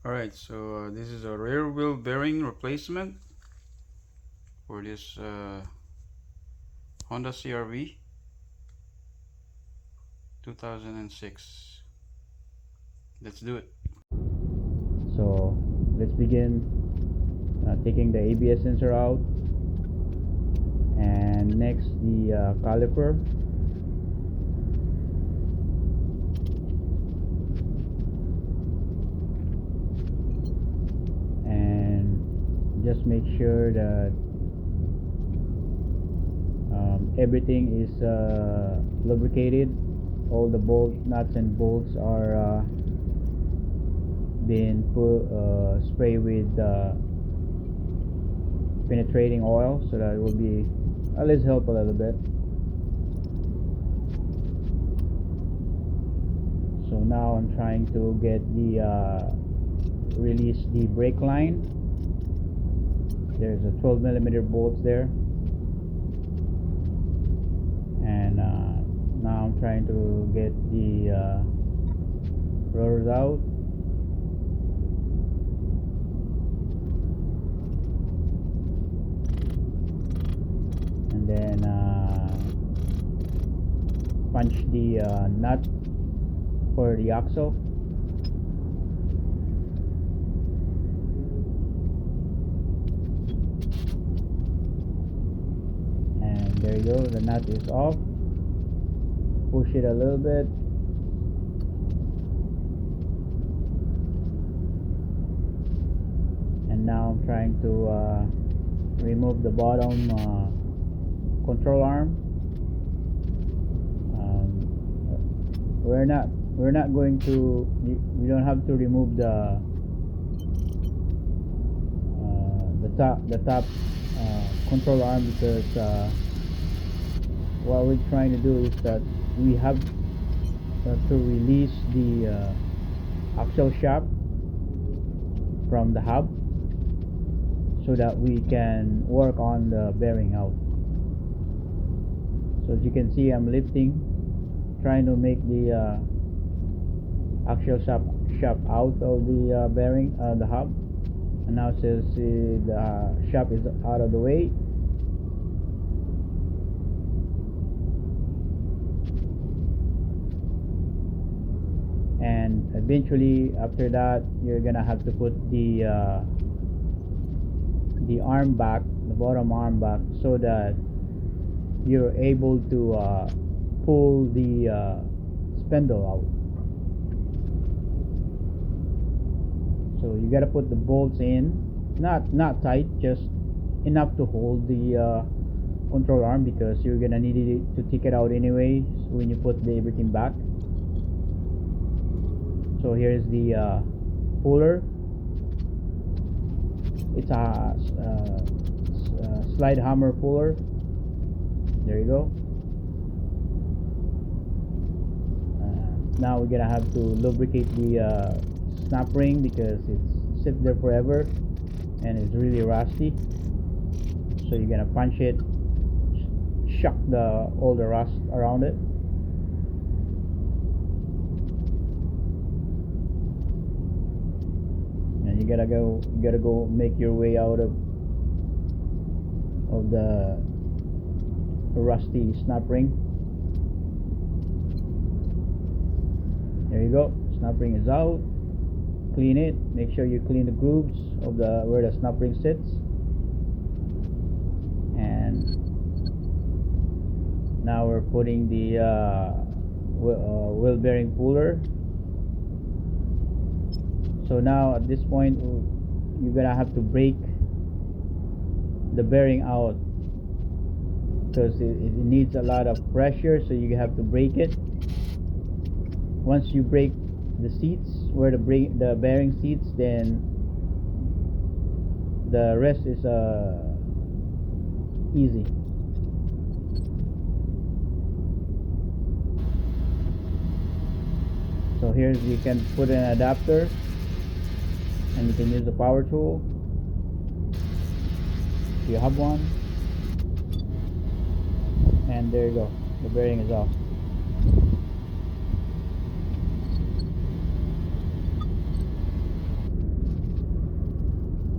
Alright, so this is a rear wheel bearing replacement for this Honda CRV 2006. Let's do it. So let's begin taking the ABS sensor out, and next the caliper. And just make sure that everything is lubricated. All the nuts and bolts are being sprayed with penetrating oil, so that it will be at least help a little bit. So now I'm trying to get the release the brake line. There's a 12mm bolts there, and now I'm trying to get the rotors out. And then punch the nut for the axle. And there you go, the nut is off. Push it a little bit. And now I'm trying to remove the bottom control arm. We're not going to, we don't have to remove the top control arm, because what we're trying to do is that we have to release the axle shaft from the hub, so that we can work on the bearing out. So as you can see, I'm lifting, trying to make the axle shaft out of the bearing, the hub. And now since the shaft is out of the way, and eventually after that you're gonna have to put the arm back, the bottom arm back, so that you're able to pull the spindle out. So you got to put the bolts in, not tight, just enough to hold the control arm, because you're gonna need it to take it out anyway when you put everything back. So here's the puller. It's a slide hammer puller. There you go. Now we're gonna have to lubricate the snap ring, because it's sit there forever and it's really rusty. So you're gonna punch it, shock all the rust around it. And you gotta go make your way out of the rusty snap ring. There you go, snap ring is out. Clean it, make sure you clean the grooves of where the snap ring sits. And now we're putting the wheel bearing puller. So now at this point you're gonna have to break the bearing out, because it needs a lot of pressure, so you have to break it. Once you break the seats, where the bearing seats, then the rest is easy. So here's, you can put an adapter, and you can use the power tool if you have one. And there you go. the bearing is off.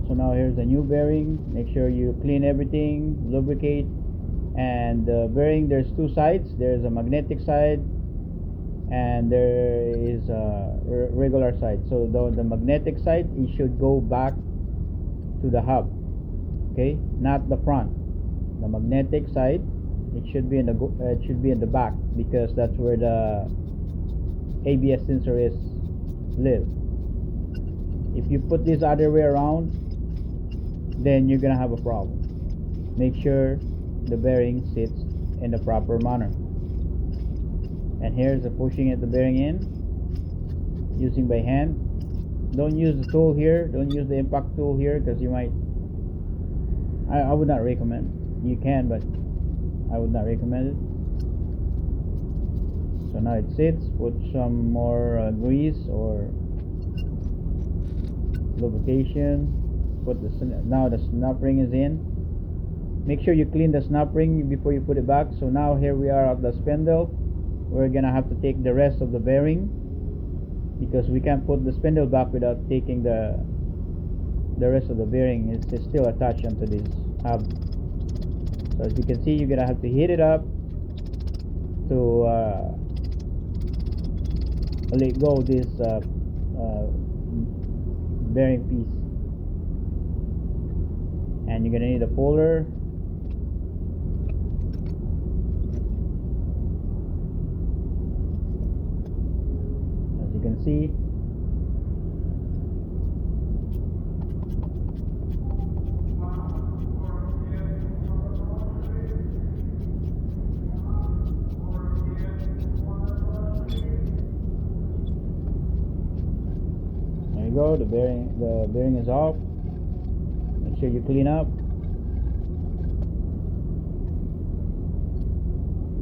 So now here's the new bearing. Make sure you clean everything, lubricate. And the bearing, there's two sides. There's a magnetic side and there is a regular side. So the magnetic side, it should go back to the hub, okay, not the front. The magnetic side, it should be in the back, because that's where the ABS sensor is live. If you put this other way around, then you're gonna have a problem. Make sure the bearing sits in the proper manner. And here's the pushing the bearing in using by hand. Don't use the tool here, don't use the impact tool here, because you might, I would not recommend. You can, but I would not recommend it. So now it sits. Put some more grease or lubrication. Now the snap ring is in. Make sure you clean the snap ring before you put it back. So now here we are at the spindle. We're gonna have to take the rest of the bearing, because we can't put the spindle back without taking the rest of the bearing. It's still attached onto this hub. So as you can see, you're gonna have to heat it up to let go this bearing piece. And you're gonna need a puller. As you can see, there you go. The bearing is off. Make sure you clean up.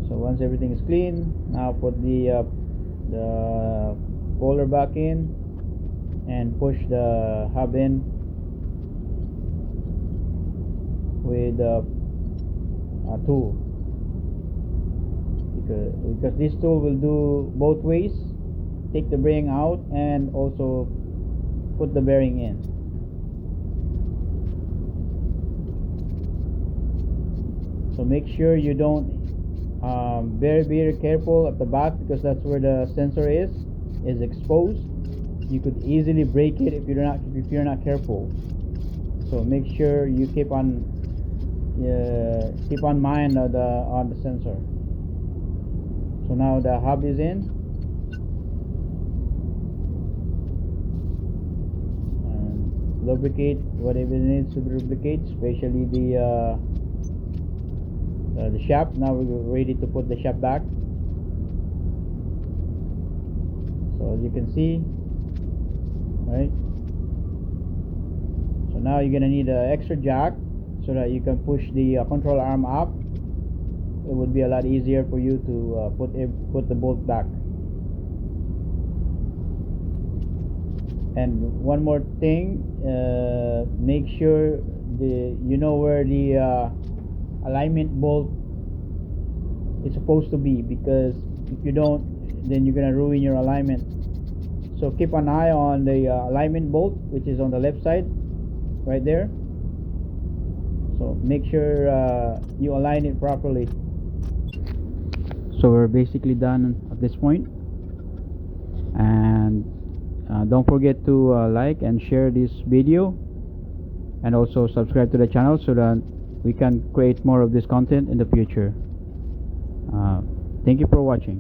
So once everything is clean, now put the puller back in and push the hub in with a tool, because this tool will do both ways. Take the bearing out and also put the bearing in. So make sure you don't very careful at the back, because that's where the sensor is exposed. You could easily break it if you're not careful. So make sure you keep on mind on the sensor. So now the hub is in. And lubricate whatever needs to be lubricated, especially the shaft. Now we're ready to put the shaft back. So as you can see, right, so now you're gonna need an extra jack so that you can push the control arm up. It would be a lot easier for you to put the bolt back. And one more thing, make sure you know where the alignment bolt is supposed to be, because if you don't, then you're gonna ruin your alignment. So keep an eye on the alignment bolt, which is on the left side right there. So make sure you align it properly. So we're basically done at this point, and don't forget to like and share this video, and also subscribe to the channel so that we can create more of this content in the future. Thank you for watching.